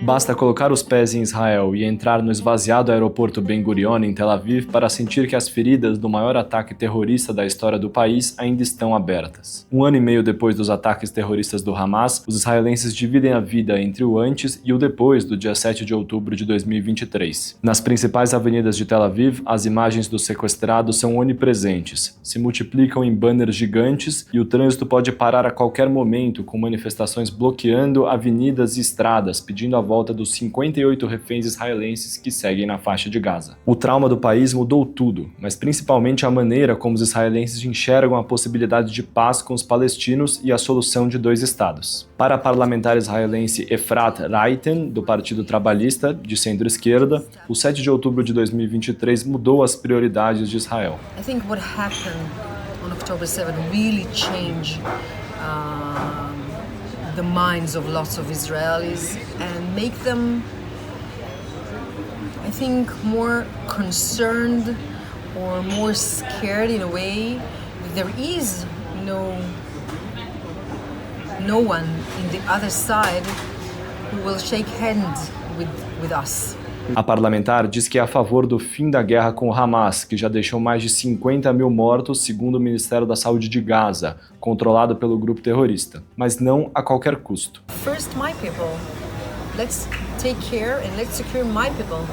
Basta colocar os pés em Israel e entrar no esvaziado aeroporto Ben Gurion, em Tel Aviv, para sentir que as feridas do maior ataque terrorista da história do país ainda estão abertas. 1 ano e meio depois dos ataques terroristas do Hamas, os israelenses dividem a vida entre o antes e o depois do dia 7 de outubro de 2023. Nas principais avenidas de Tel Aviv, as imagens dos sequestrados são onipresentes, se multiplicam em banners gigantes e o trânsito pode parar a qualquer momento, com manifestações bloqueando avenidas e estradas, pedindo a volta dos 58 reféns israelenses que seguem na faixa de Gaza. O trauma do país mudou tudo, mas principalmente a maneira como os israelenses enxergam a possibilidade de paz com os palestinos e a solução de 2 estados. Para a parlamentar israelense Efrat Reiten, do Partido Trabalhista, de centro-esquerda, o 7 de outubro de 2023 mudou as prioridades de Israel. I think what happened on October 7 really changed the minds of lots of Israelis and make them, I think, more concerned or more scared in a way that there is no one in the other side who will shake hands with us. A parlamentar diz que é a favor do fim da guerra com o Hamas, que já deixou mais de 50 mil mortos, segundo o Ministério da Saúde de Gaza, controlado pelo grupo terrorista, mas não a qualquer custo. First, my people. Let's take care and let's secure my people.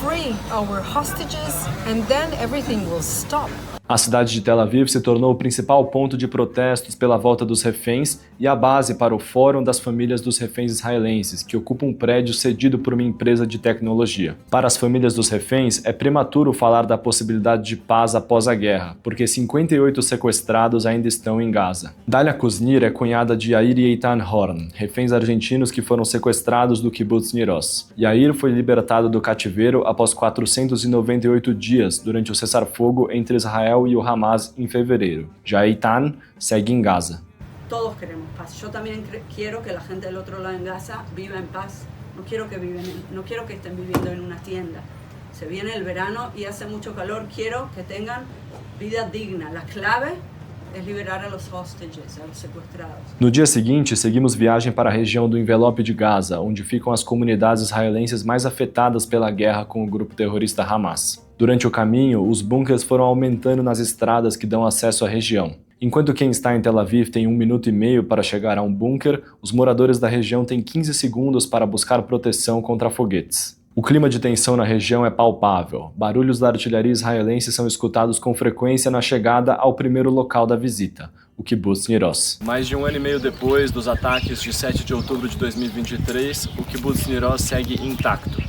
Free our hostages and then everything will stop. A cidade de Tel Aviv se tornou o principal ponto de protestos pela volta dos reféns e a base para o Fórum das Famílias dos Reféns Israelenses, que ocupa um prédio cedido por uma empresa de tecnologia. Para as famílias dos reféns, é prematuro falar da possibilidade de paz após a guerra, porque 58 sequestrados ainda estão em Gaza. Dalia Kuznir é cunhada de Yair e Eitan Horn, reféns argentinos que foram sequestrados do kibbutz Niroz. Yair foi libertado do cativeiro após 498 dias durante o cessar-fogo entre Israel e o Hamas em fevereiro. Já Eitan segue em Gaza. Todos queremos paz. Yo también quiero que la gente del otro lado en Gaza viva en paz. No quiero que estén viviendo en una tienda. Se viene el verano y hace mucho calor. Quiero que tengan vida digna. La clave é liberar a los hostages, a los sequestrados. No dia seguinte, seguimos viagem para a região do envelope de Gaza, onde ficam as comunidades israelenses mais afetadas pela guerra com o grupo terrorista Hamas. Durante o caminho, os bunkers foram aumentando nas estradas que dão acesso à região. Enquanto quem está em Tel Aviv tem 1 minuto e meio para chegar a um bunker, os moradores da região têm 15 segundos para buscar proteção contra foguetes. O clima de tensão na região é palpável. Barulhos da artilharia israelense são escutados com frequência na chegada ao primeiro local da visita, o kibbutz Niroz. Mais de 1 ano e meio depois dos ataques de 7 de outubro de 2023, o kibbutz Niroz segue intacto.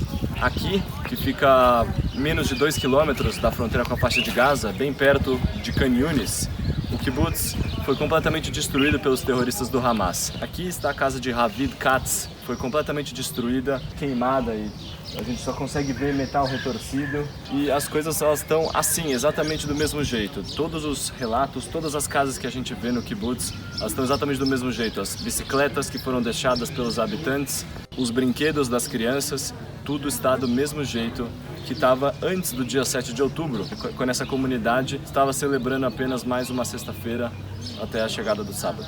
Aqui, que fica a menos de 2 quilômetros da fronteira com a faixa de Gaza, bem perto de Khan Yunis, o kibbutz foi completamente destruído pelos terroristas do Hamas. Aqui está a casa de Ravid Katz, foi completamente destruída, queimada e a gente só consegue ver metal retorcido e as coisas elas estão assim, exatamente do mesmo jeito. Todos os relatos, todas as casas que a gente vê no kibbutz, elas estão exatamente do mesmo jeito. As bicicletas que foram deixadas pelos habitantes, os brinquedos das crianças, tudo está do mesmo jeito que estava antes do dia 7 de outubro, quando essa comunidade estava celebrando apenas mais uma sexta-feira até a chegada do sábado.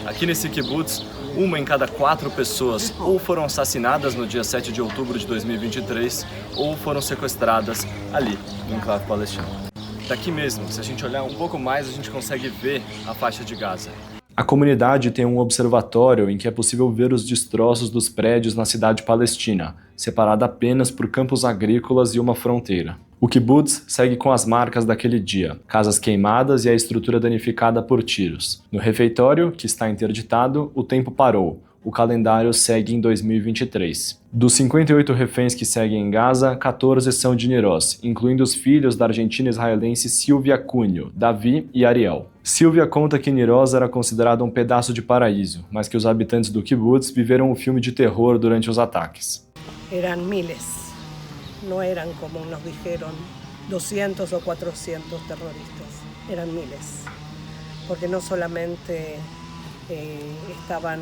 Aqui nesse kibbutz, 1 em cada 4 pessoas ou foram assassinadas no dia 7 de outubro de 2023 ou foram sequestradas ali, no enclave palestino. Daqui mesmo, se a gente olhar um pouco mais, a gente consegue ver a faixa de Gaza. A comunidade tem um observatório em que é possível ver os destroços dos prédios na cidade palestina, separada apenas por campos agrícolas e uma fronteira. O kibbutz segue com as marcas daquele dia, casas queimadas e a estrutura danificada por tiros. No refeitório, que está interditado, o tempo parou. O calendário segue em 2023. Dos 58 reféns que seguem em Gaza, 14 são de Niroz, incluindo os filhos da argentina-israelense Silvia Cunho, Davi e Ariel. Silvia conta que Niroz era considerado um pedaço de paraíso, mas que os habitantes do kibbutz viveram um filme de terror durante os ataques. Eram miles. No eran como nos dijeron 200 o 400 terroristas, eran miles, porque no solamente estaban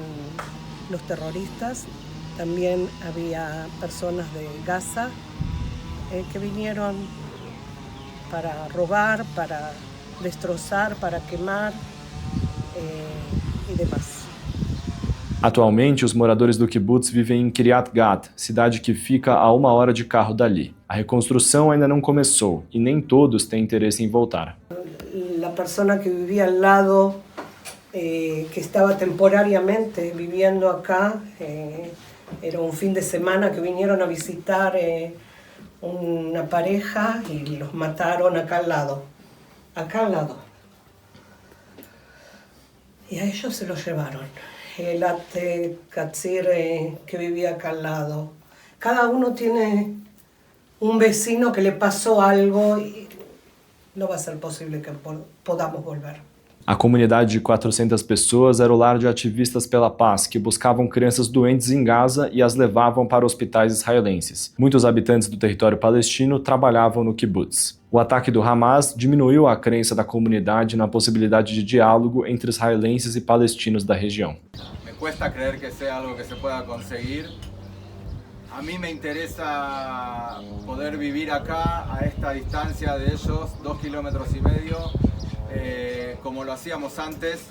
los terroristas, también había personas de Gaza, que vinieron para robar, para destrozar, para quemar y demás. Atualmente, os moradores do kibbutz vivem em Kiryat Gat, cidade que fica a 1 hora de carro dali. A reconstrução ainda não começou e nem todos têm interesse em voltar. La persona que vivía al lado, que estaba temporariamente viviendo acá, era un fin de semana que vinieron a visitar una pareja y los mataron acá al lado. Y a ellos se los llevaron. El Ate Katsir que vivía acá al lado. Cada uno tiene un vecino que le pasó algo y no va a ser posible que podamos volver. A comunidade de 400 pessoas era o lar de ativistas pela paz que buscavam crianças doentes em Gaza e as levavam para hospitais israelenses. Muitos habitantes do território palestino trabalhavam no kibbutz. O ataque do Hamas diminuiu a crença da comunidade na possibilidade de diálogo entre israelenses e palestinos da região. Me cuesta creer que sea algo que se pueda conseguir. A mí me interesa poder vivir acá, a esta distancia de ellos, 2,5 kilómetros, como lo hacíamos antes,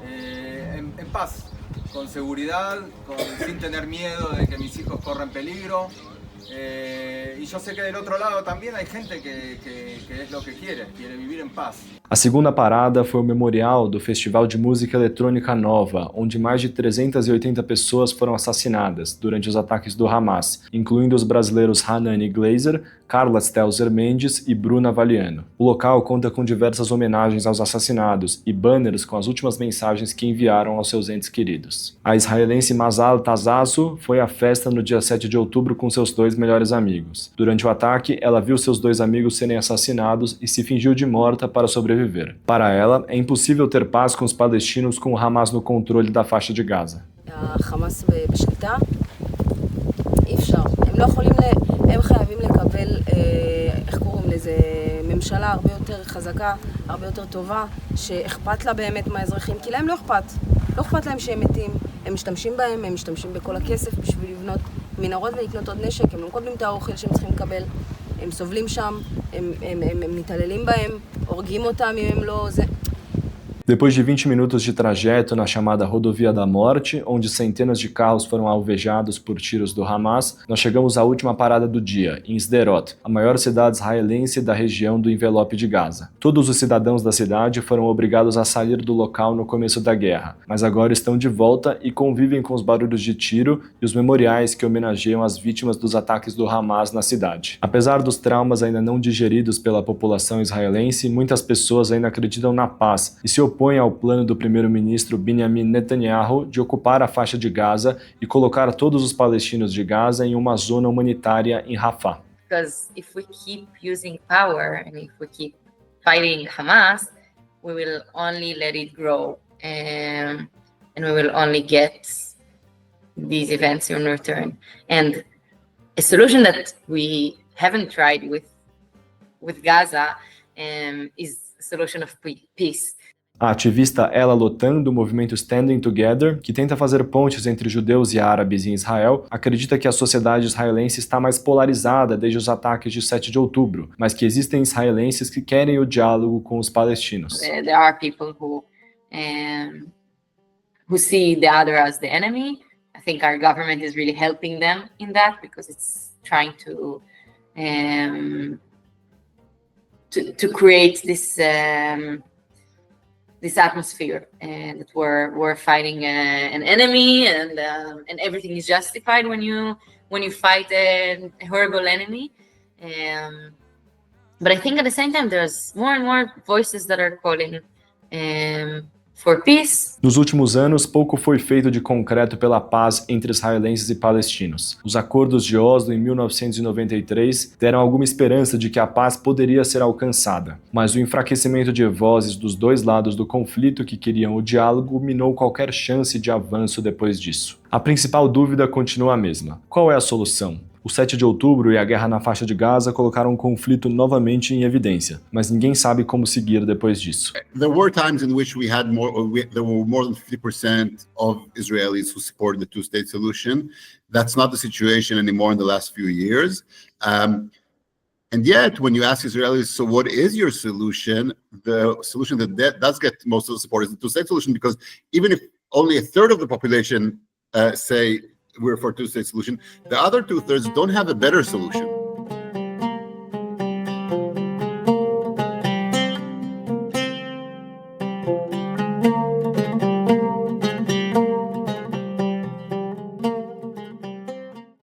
en paz, con seguridad, sin tener miedo de que mis hijos corren peligro. Y yo sé que del otro lado también hay gente que es lo que quiere vivir en paz. A segunda parada foi o memorial do Festival de Música Eletrônica Nova, onde mais de 380 pessoas foram assassinadas durante os ataques do Hamas, incluindo os brasileiros Hanani Glazer, Carla Stelzer Mendes e Bruna Valiano. O local conta com diversas homenagens aos assassinados e banners com as últimas mensagens que enviaram aos seus entes queridos. A israelense Mazal Tazazo foi à festa no dia 7 de outubro com seus 2 melhores amigos. Durante o ataque, ela viu seus 2 amigos serem assassinados e se fingiu de morta para sobreviver. Para ela, é impossível ter paz com os palestinos com o Hamas no controle da faixa de Gaza. החמאס בשליטה, אי אפשר. הם חייבים לקבל, איך קוראים לזה, ממשלה הרבה יותר חזקה, הרבה יותר טובה, שאכפת לה באמת מהאזרחים, כי להם לא אכפת. לא אכפת להם שהם מתים, הם משתמשים בהם, הם משתמשים בכל הכסף בשביל לבנות מנהרות ולקנות עוד נשק, הם לא מקבלים את האוכל שהם צריכים לקבל, הם סובלים שם, הם מתעללים בהם, הורגים אותם אם הם לא... Depois de 20 minutos de trajeto na chamada Rodovia da Morte, onde centenas de carros foram alvejados por tiros do Hamas, nós chegamos à última parada do dia, em Sderot, a maior cidade israelense da região do envelope de Gaza. Todos os cidadãos da cidade foram obrigados a sair do local no começo da guerra, mas agora estão de volta e convivem com os barulhos de tiro e os memoriais que homenageiam as vítimas dos ataques do Hamas na cidade. Apesar dos traumas ainda não digeridos pela população israelense, muitas pessoas ainda acreditam na paz e se opõe ao plano do primeiro-ministro Benjamin Netanyahu de ocupar a faixa de Gaza e colocar todos os palestinos de Gaza em uma zona humanitária em Rafah. Because if we keep using power and if we keep fighting Hamas, we will only let it grow and we will only get these events in return. And a solution that we haven't tried with Gaza is a solution of peace. A ativista Ella Lotan, do movimento Standing Together, que tenta fazer pontes entre judeus e árabes em Israel, acredita que a sociedade israelense está mais polarizada desde os ataques de 7 de outubro, mas que existem israelenses que querem o diálogo com os palestinos. There are people who see the other as the enemy. I think our government is really helping them in that because it's trying to create this atmosphere and that we're fighting an enemy and everything is justified when you fight a horrible enemy. But I think at the same time there's more and more voices that are calling for peace. Nos últimos anos, pouco foi feito de concreto pela paz entre israelenses e palestinos. Os acordos de Oslo em 1993 deram alguma esperança de que a paz poderia ser alcançada, mas o enfraquecimento de vozes dos dois lados do conflito que queriam o diálogo minou qualquer chance de avanço depois disso. A principal dúvida continua a mesma. Qual é a solução? O 7 de outubro e a guerra na faixa de Gaza colocaram o conflito novamente em evidência, mas ninguém sabe como seguir depois disso. There were times in which there were more than 50% of Israelis who support the two-state solution. That's not the situation anymore in the last few years. And yet, when you ask Israelis, so what is your solution? The solution that does get most of the support is the two-state solution, because even if only a third of the population say we're for a two-state solution, the other two-thirds don't have a better solution.